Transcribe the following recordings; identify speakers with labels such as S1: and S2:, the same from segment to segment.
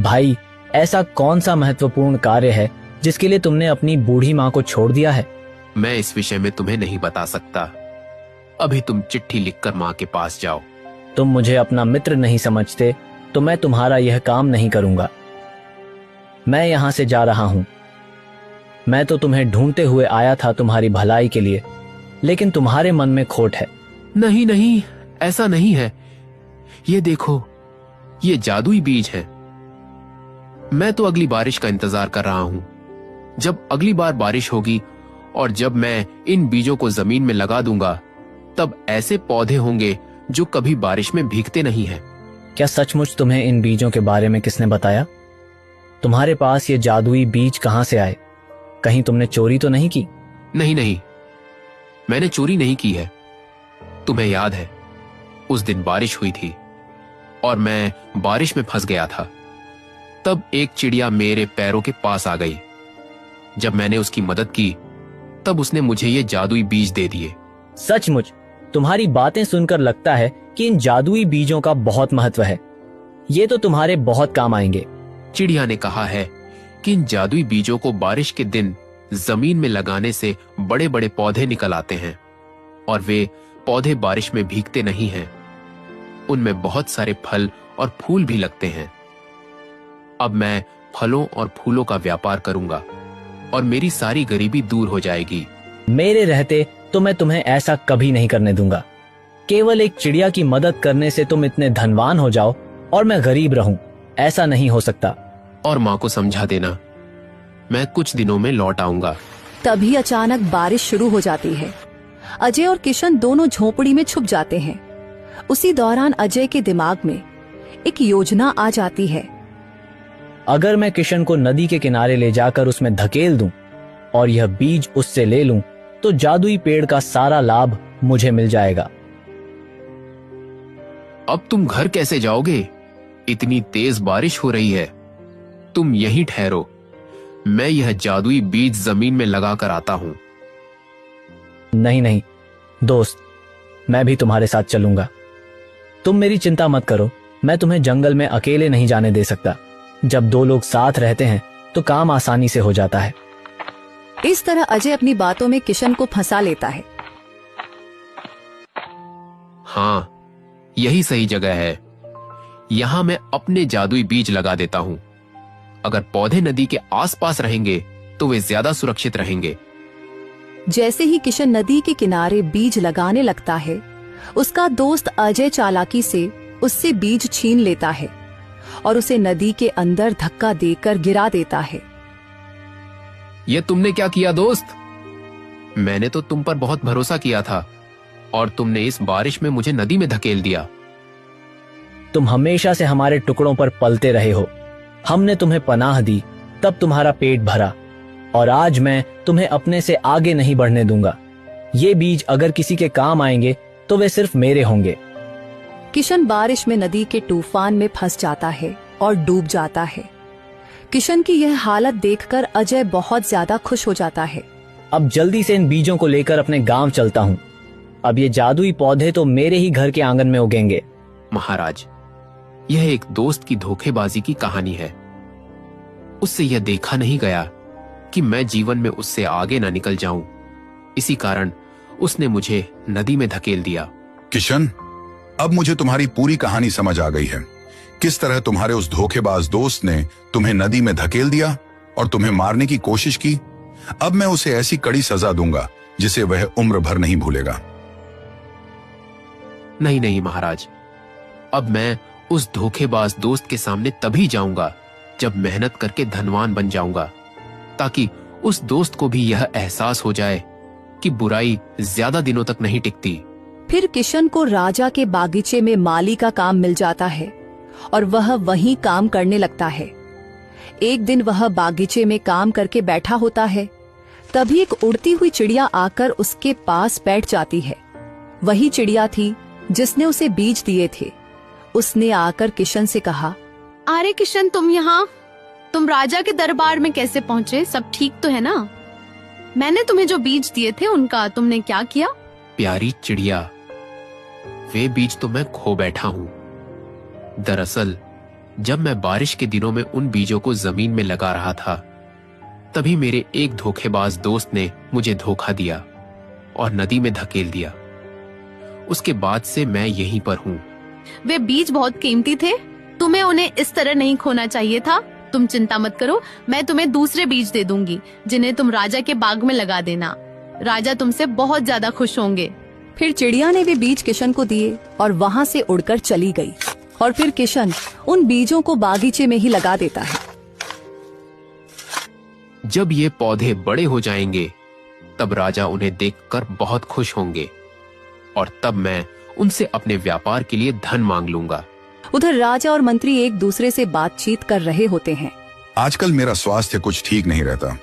S1: भाई, ऐसा कौन सा महत्वपूर्ण कार्य है जिसके लिए तुमने अपनी बूढ़ी माँ को छोड़ दिया है?
S2: मैं इस विषय में तुम्हें नहीं बता सकता। अभी तुम चिट्ठी लिखकर माँ के पास जाओ।
S1: तुम मुझे अपना मित्र नहीं समझते तो मैं तुम्हारा यह काम नहीं करूंगा। मैं यहाँ से जा रहा हूँ। मैं तो तुम्हें ढूंढते हुए आया था तुम्हारी भलाई के लिए, लेकिन तुम्हारे मन में खोट है।
S2: नहीं नहीं, ऐसा नहीं है। ये देखो, ये जादुई बीज है। मैं तो अगली बारिश का इंतजार कर रहा हूं। जब अगली बार बारिश होगी और जब मैं इन बीजों को जमीन में लगा दूंगा, तब ऐसे पौधे होंगे जो कभी बारिश में भीगते नहीं हैं।
S1: क्या सचमुच तुम्हें इन बीजों के बारे में किसने बताया? तुम्हारे पास ये जादुई बीज कहां से आए? कहीं तुमने चोरी तो नहीं की?
S2: नहीं नहीं, मैंने चोरी नहीं की है। तुम्हें याद है, उस दिन बारिश हुई थी और मैं बारिश में फंस गया था। तब एक चिड़िया मेरे पैरों के पास आ गई। जब मैंने उसकी मदद की, तब उसने मुझे ये जादुई बीज दे दिए।
S1: सचमुच तुम्हारी बातें सुनकर लगता है कि इन जादुई बीजों का बहुत महत्व है। ये तो तुम्हारे बहुत काम आएंगे।
S2: चिड़िया ने कहा है कि इन जादुई बीजों को बारिश के दिन जमीन में लगाने से बड़े बड़े पौधे निकल आते हैं और वे पौधे बारिश में भीगते नहीं हैं। उनमें बहुत सारे फल और फूल भी लगते हैं। अब मैं फलों और फूलों का व्यापार करूंगा और मेरी सारी गरीबी दूर हो जाएगी।
S1: मेरे रहते तो मैं तुम्हें ऐसा कभी नहीं करने दूंगा। केवल एक चिड़िया की मदद करने से तुम इतने धनवान हो जाओ और मैं गरीब रहूं, ऐसा नहीं हो सकता।
S2: और माँ को समझा देना, मैं कुछ दिनों में लौट आऊंगा।
S3: तभी अचानक बारिश शुरू हो जाती है। अजय और किशन दोनों झोपड़ी में छुप जाते हैं। उसी दौरान अजय के दिमाग में एक योजना आ जाती है।
S1: अगर मैं किशन को नदी के किनारे ले जाकर उसमें धकेल दूं और यह बीज उससे ले लूं, तो जादुई पेड़ का सारा लाभ मुझे मिल जाएगा।
S2: अब तुम घर कैसे जाओगे? इतनी तेज बारिश हो रही है। तुम यहीं ठहरो, मैं यह जादुई बीज जमीन में लगा कर आता हूं।
S1: नहीं नहीं दोस्त, मैं भी तुम्हारे साथ चलूंगा। तुम मेरी चिंता मत करो, मैं तुम्हें जंगल में अकेले नहीं जाने दे सकता। जब दो लोग साथ रहते हैं तो काम आसानी से हो जाता है।
S3: इस तरह अजय अपनी बातों में किशन को फंसा लेता है।
S2: हाँ, यही सही जगह है। यहां मैं अपने जादुई बीज लगा देता हूं। अगर पौधे नदी के आसपास रहेंगे तो वे ज्यादा सुरक्षित रहेंगे।
S3: जैसे ही किशन नदी के किनारे बीज लगाने लगता है, उसका दोस्त अजय चालाकी से उससे बीज छीन लेता है और उसे नदी के अंदर धक्का देकर गिरा देता है।
S2: ये तुमने क्या किया दोस्त? मैंने तो तुम पर बहुत भरोसा किया था और तुमने इस बारिश में मुझे नदी में धकेल दिया।
S1: तुम हमेशा से हमारे टुकड़ों पर पलते रहे हो। हमने तुम्हें पनाह दी, तब तुम्हारा पेट भरा, और आज मैं तुम्हें अपने से आगे नहीं बढ़ने दूंगा। ये बीज अगर किसी के काम आएंगे तो वे सिर्फ मेरे होंगे।
S3: किशन बारिश में नदी के तूफान में फंस जाता है और डूब जाता है। किशन की यह हालत देखकर अजय बहुत ज्यादा खुश हो जाता है।
S1: अब जल्दी से इन बीजों को लेकर अपने गांव चलता हूँ। अब ये जादुई पौधे तो मेरे ही घर के आंगन में उगेंगे।
S2: महाराज, यह एक दोस्त की धोखेबाजी की कहानी है। उससे यह देखा नहीं गया कि मैं जीवन में उससे आगे ना निकल जाऊं। इसी कारण उसने मुझे नदी में धकेल दिया।
S4: किशन, अब मुझे तुम्हारी पूरी कहानी समझ आ गई है। किस तरह तुम्हारे उस धोखेबाज दोस्त ने तुम्हें नदी में धकेल दिया और तुम्हें मारने की कोशिश की। अब मैं उसे ऐसी कड़ी सजा दूंगा जिसे वह उम्र भर नहीं भूलेगा।
S2: नहीं नहीं महाराज, अब मैं उस धोखेबाज दोस्त के सामने तभी जाऊंगा जब मेहनत करके धनवान बन जाऊंगा, ताकि उस दोस्त को भी यह एहसास हो जाए कि बुराई ज्यादा दिनों तक नहीं टिकती।
S3: फिर किशन को राजा के बागीचे में माली का काम मिल जाता है और वह वहीं काम करने लगता है। एक दिन वह बागीचे में काम करके बैठा होता है, तभी एक उड़ती हुई चिड़िया आकर उसके पास बैठ जाती है। वही चिड़िया थी जिसने उसे बीज दिए थे। उसने आकर किशन से कहा,
S5: अरे किशन, तुम राजा के दरबार में कैसे पहुँचे? सब ठीक तो है ना? मैंने तुम्हें जो बीज दिए थे उनका तुमने क्या किया?
S2: प्यारी चिड़िया, वे बीज तो मैं खो बैठा हूँ। दरअसल जब मैं बारिश के दिनों में उन बीजों को जमीन में लगा रहा था, तभी मेरे एक धोखेबाज दोस्त ने मुझे धोखा दिया और नदी में धकेल दिया। उसके बाद से मैं यहीं पर हूँ।
S5: वे बीज बहुत कीमती थे, तुम्हें उन्हें इस तरह नहीं खोना चाहिए था। तुम चिंता मत करो, मैं तुम्हें दूसरे बीज दे दूंगी जिन्हें तुम राजा के बाग में लगा देना। राजा तुमसे बहुत ज्यादा खुश होंगे।
S3: फिर चिड़िया ने वे बीज किशन को दिए और वहाँ से उड़कर चली गई। और फिर किशन उन बीजों को बागीचे में ही लगा देता है।
S2: जब ये पौधे बड़े हो जाएंगे, तब राजा उन्हें देखकर बहुत खुश होंगे और तब मैं उनसे अपने व्यापार के लिए धन मांग लूंगा।
S3: उधर राजा और मंत्री एक दूसरे से बातचीत कर रहे होते हैं।
S4: आजकल मेरा स्वास्थ्य कुछ ठीक नहीं रहता।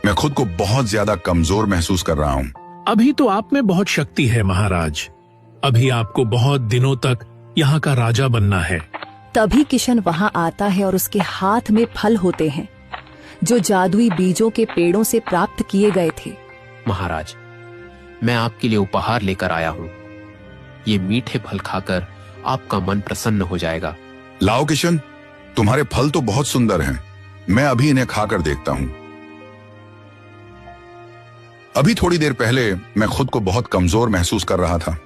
S4: मैं खुद को बहुत ज्यादा कमजोर महसूस कर रहा हूँ।
S6: अभी तो आप में बहुत शक्ति है महाराज। अभी आपको बहुत दिनों तक यहाँ का राजा बनना है।
S3: तभी किशन वहाँ आता है और उसके हाथ में फल होते हैं जो जादुई बीजों के पेड़ों से प्राप्त किए गए थे।
S2: महाराज, मैं आपके लिए उपहार लेकर आया हूँ। ये मीठे फल खाकर आपका मन प्रसन्न हो जाएगा।
S4: लाओ किशन, तुम्हारे फल तो बहुत सुंदर हैं। मैं अभी इन्हें खाकर देखता हूँ। अभी थोड़ी देर पहले मैं खुद को बहुत कमजोर महसूस कर रहा था,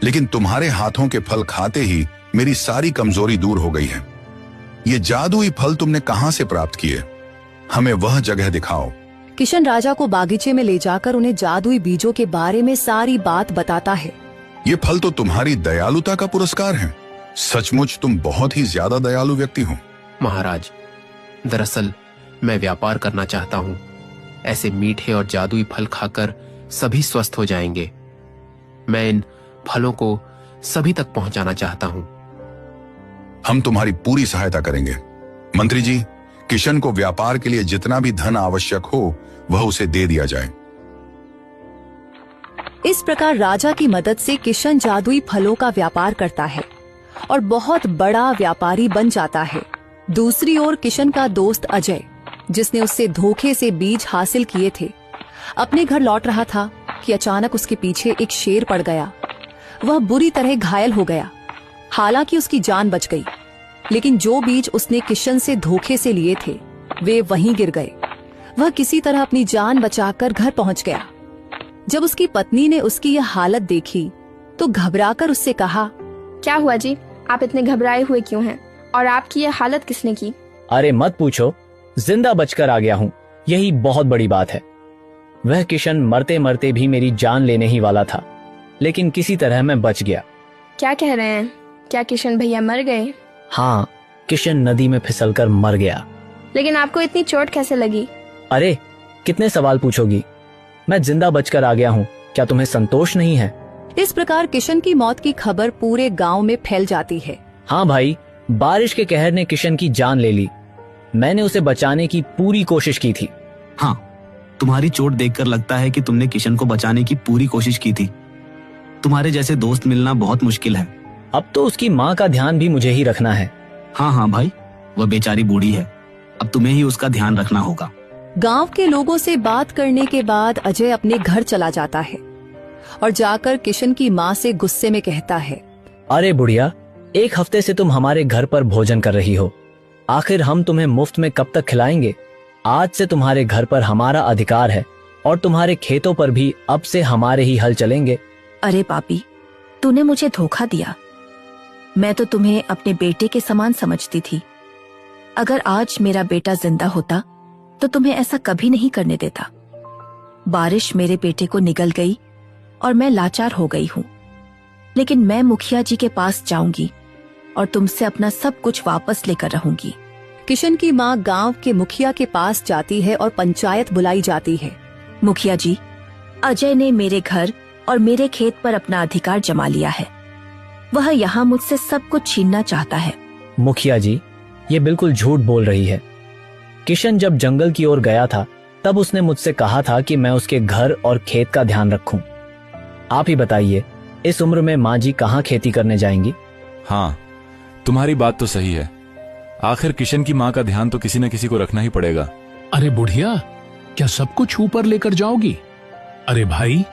S4: लेकिन तुम्हारे हाथों के फल खाते ही मेरी सारी कमजोरी दूर हो गई है। ये जादुई फल तुमने कहाँ से प्राप्त किए? हमें वह जगह दिखाओ।
S3: किशन राजा को बागीचे में ले जाकर उन्हें जादुई बीजों के बारे में सारी बात बताता है।
S4: ये फल तो तुम्हारी दयालुता का पुरस्कार है। सचमुच तुम बहुत ही ज्यादा दयालु व्यक्ति हो।
S2: महाराज, दरअसल मैं व्यापार करना चाहता हूँ। ऐसे मीठे और जादुई फल खाकर सभी स्वस्थ हो जाएंगे। मैं इन फलों को सभी तक पहुंचाना चाहता हूँ।
S4: हम तुम्हारी पूरी सहायता करेंगे। मंत्री जी, किशन को व्यापार के लिए जितना भी धन आवश्यक हो वह उसे दे दिया जाए।
S3: इस प्रकार राजा की मदद से किशन जादुई फलों का व्यापार करता है और बहुत बड़ा व्यापारी बन जाता है। दूसरी ओर किशन का दोस्त अजय, जिसने उससे धोखे से बीज हासिल किए थे, अपने घर लौट रहा था कि अचानक उसके पीछे एक शेर पड़ गया। वह बुरी तरह घायल हो गया। हालांकि उसकी जान बच गई, लेकिन जो बीज उसने किशन से धोखे से लिए थे वे वहीं गिर गए। वह किसी तरह अपनी जान बचाकर घर पहुंच गया। जब उसकी पत्नी ने उसकी यह हालत देखी तो घबराकर उससे कहा,
S7: क्या हुआ जी, आप इतने घबराए हुए क्यों हैं? और आपकी यह हालत किसने की?
S1: अरे मत पूछो, जिंदा बचकर आ गया हूँ, यही बहुत बड़ी बात है। वह किशन मरते मरते भी मेरी जान लेने ही वाला था, लेकिन किसी तरह मैं बच गया।
S7: क्या कह रहे हैं? क्या किशन भैया मर गए?
S1: हाँ, किशन नदी में फिसलकर मर गया।
S7: लेकिन आपको इतनी चोट कैसे लगी?
S1: अरे कितने सवाल पूछोगी? मैं जिंदा बचकर आ गया हूँ, क्या तुम्हें संतोष नहीं है?
S3: इस प्रकार किशन की मौत की खबर पूरे गांव में फैल जाती है।
S1: हाँ भाई, बारिश के कहर ने किशन की जान ले ली। मैंने उसे बचाने की पूरी कोशिश की थी।
S8: हाँ, तुम्हारी चोट देखकर लगता है कि तुमने किशन को बचाने की पूरी कोशिश की थी। तुम्हारे जैसे दोस्त मिलना बहुत मुश्किल है।
S1: अब तो उसकी माँ का ध्यान भी मुझे ही रखना है।
S8: हाँ हाँ भाई, वह बेचारी बूढ़ी है, अब तुम्हें ही उसका ध्यान रखना होगा।
S3: गांव के लोगों से बात करने के बाद अजय अपने घर चला जाता है और जाकर किशन की माँ से गुस्से में कहता है,
S1: अरे बुढ़िया, एक हफ्ते से तुम हमारे घर पर भोजन कर रही हो, आखिर हम तुम्हें मुफ्त में कब तक खिलाएंगे? आज से तुम्हारे घर पर हमारा अधिकार है और तुम्हारे खेतों पर भी अब से हमारे ही हल चलेंगे।
S9: अरे पापी, तूने मुझे धोखा दिया। मैं तो तुम्हें अपने बेटे के समान समझती थी। अगर आज मेरा बेटा जिंदा होता तो तुम्हें ऐसा कभी नहीं करने देता। बारिश मेरे बेटे को निगल गई और मैं लाचार हो गई हूँ, लेकिन मैं मुखिया जी के पास जाऊंगी और तुमसे अपना सब कुछ वापस लेकर रहूंगी।
S3: किशन की माँ गांव के मुखिया के पास जाती है और पंचायत बुलाई जाती है।
S9: मुखिया जी, अजय ने मेरे घर और मेरे खेत पर अपना अधिकार जमा लिया है। वह यहाँ मुझसे सब कुछ छीनना चाहता है।
S1: मुखिया जी, ये बिल्कुल झूठ बोल रही है। किशन जब जंगल की ओर गया था तब उसने मुझसे कहा था कि मैं उसके घर और खेत का ध्यान रखूं। आप ही बताइए, इस उम्र में माँ जी कहाँ खेती करने जाएंगी?
S10: हाँ, तुम्हारी बात तो सही है। आखिर किशन की माँ का ध्यान तो किसी न किसी को रखना ही पड़ेगा।
S6: अरे बुढ़िया, क्या सब कुछ ऊपर लेकर जाओगी? अरे भाई,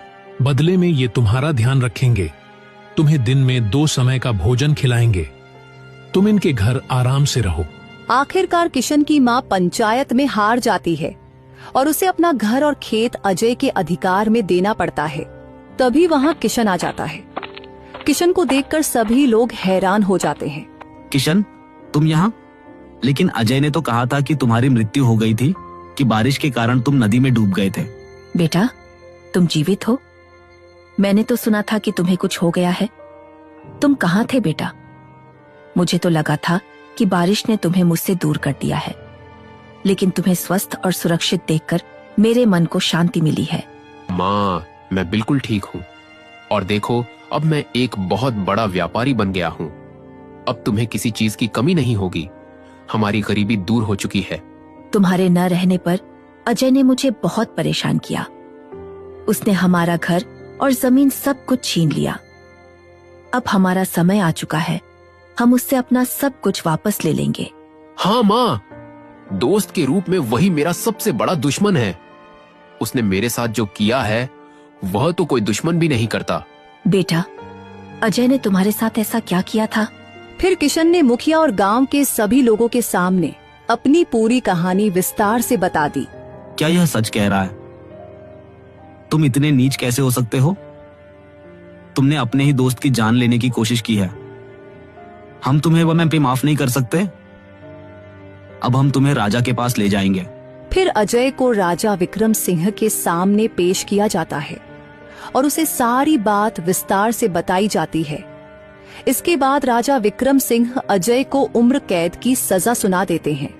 S6: बदले में ये तुम्हारा ध्यान रखेंगे। तुम्हें दिन में 2 समय का भोजन खिलाएंगे। तुम इनके घर आराम से रहो।
S3: आखिरकार किशन की माँ पंचायत में हार जाती है और उसे अपना घर और खेत अजय के अधिकार में देना पड़ता है। तभी वहाँ किशन आ जाता है। किशन को देखकर सभी लोग हैरान हो जाते हैं।
S8: किशन, तुम यहाँ? लेकिन अजय ने तो कहा था कि तुम्हारी मृत्यु हो गई थी, कि बारिश के कारण तुम नदी में डूब गए थे।
S9: बेटा, तुम जीवित हो? मैंने तो सुना था कि तुम्हें कुछ हो गया है। तुम कहाँ थे बेटा? मुझे तो लगा था कि बारिश ने तुम्हें मुझसे दूर कर दिया है, लेकिन तुम्हें स्वस्थ और सुरक्षित देखकर मेरे मन को शांति मिली है।
S2: माँ, मैं बिल्कुल ठीक हूँ और देखो, अब मैं एक बहुत बड़ा व्यापारी बन गया हूँ। अब तुम्हें किसी चीज की कमी नहीं होगी। हमारी गरीबी दूर हो चुकी है।
S9: तुम्हारे न रहने पर अजय ने मुझे बहुत परेशान किया। उसने हमारा घर और जमीन सब कुछ छीन लिया। अब हमारा समय आ चुका है, हम उससे अपना सब कुछ वापस ले लेंगे।
S2: हाँ माँ, दोस्त के रूप में वही मेरा सबसे बड़ा दुश्मन है। उसने मेरे साथ जो किया है वह तो कोई दुश्मन भी नहीं करता।
S9: बेटा, अजय ने तुम्हारे साथ ऐसा क्या किया था?
S3: फिर किशन ने मुखिया और गांव के सभी लोगों के सामने अपनी पूरी कहानी विस्तार से बता दी।
S8: क्या यह सच कह रहा है? तुम इतने नीच कैसे हो सकते हो? तुमने अपने ही दोस्त की जान लेने की कोशिश की है। हम तुम्हें वह पे माफ नहीं कर सकते। अब हम तुम्हें राजा के पास ले जाएंगे।
S3: फिर अजय को राजा विक्रम सिंह के सामने पेश किया जाता है और उसे सारी बात विस्तार से बताई जाती है। इसके बाद राजा विक्रम सिंह अजय को उम्र कैद की सजा सुना देते हैं।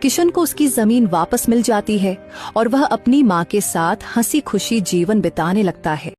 S3: किशन को उसकी जमीन वापस मिल जाती है और वह अपनी माँ के साथ हंसी खुशी जीवन बिताने लगता है।